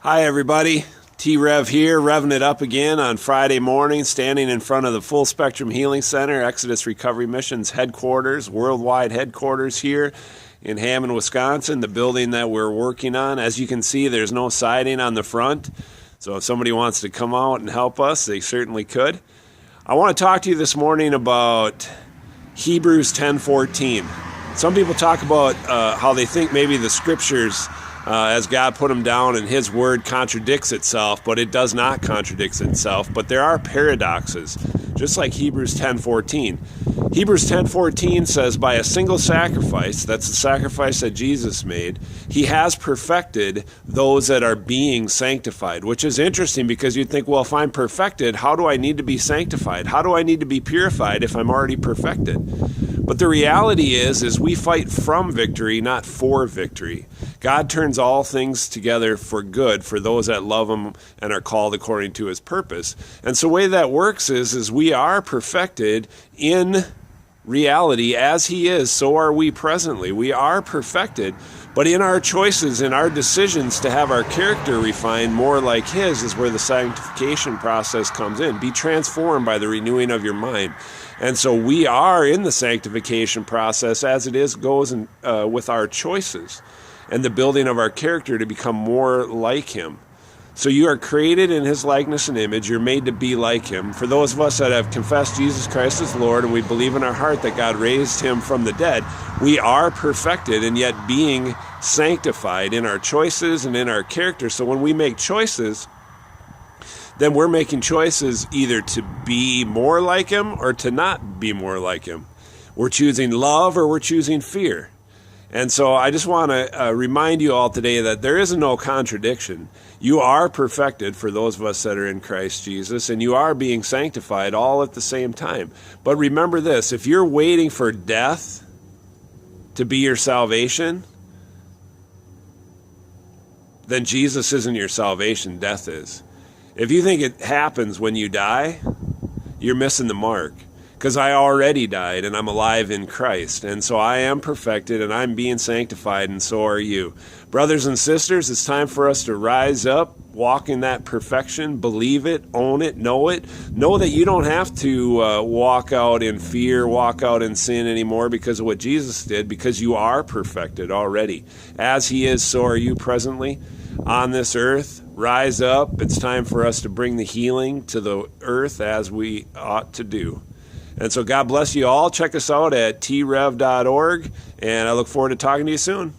Hi everybody, T-rev here, revving it up again on Friday morning, standing in front of the Full Spectrum Healing Center, Exodus Recovery Missions headquarters, worldwide headquarters here in Hammond, Wisconsin, the building that we're working on. As you can see, there's no siding on the front, so if somebody wants to come out and help us, they certainly could. I want to talk to you this morning about Hebrews 10:14. Some people talk about how they think maybe the scriptures as God put them down and His Word contradicts itself, but it does not contradict itself. But there are paradoxes, just like Hebrews 10:14. Hebrews 10:14 says, by a single sacrifice, that's the sacrifice that Jesus made, He has perfected those that are being sanctified, which is interesting because you'd think, well, if I'm perfected, how do I need to be sanctified? How do I need to be purified if I'm already perfected? But the reality is we fight from victory, not for victory. God turns all things together for good for those that love Him and are called according to His purpose. And so the way that works is we are perfected in reality as He is, so are we presently. We are perfected, but in our choices, in our decisions to have our character refined more like His is where the sanctification process comes in. Be transformed by the renewing of your mind. And so we are in the sanctification process as it goes with our choices and the building of our character to become more like Him. So you are created in His likeness and image. You're made to be like Him. For those of us that have confessed Jesus Christ as Lord and we believe in our heart that God raised Him from the dead, we are perfected and yet being sanctified in our choices and in our character. So when we make choices, then we're making choices either to be more like Him or to not be more like Him. We're choosing love or we're choosing fear. And so I just want to remind you all today that there is no contradiction. You are perfected for those of us that are in Christ Jesus, and you are being sanctified all at the same time. But remember this, if you're waiting for death to be your salvation, then Jesus isn't your salvation, death is. If you think it happens when you die, you're missing the mark. Because I already died and I'm alive in Christ. And so I am perfected and I'm being sanctified, and so are you. Brothers and sisters, it's time for us to rise up, walk in that perfection, believe it, own it, know it. Know that you don't have to walk out in fear, walk out in sin anymore because of what Jesus did, because you are perfected already. As He is, so are you presently on this earth. Rise up. It's time for us to bring the healing to the earth as we ought to do. And so God bless you all. Check us out at trev.org, and I look forward to talking to you soon.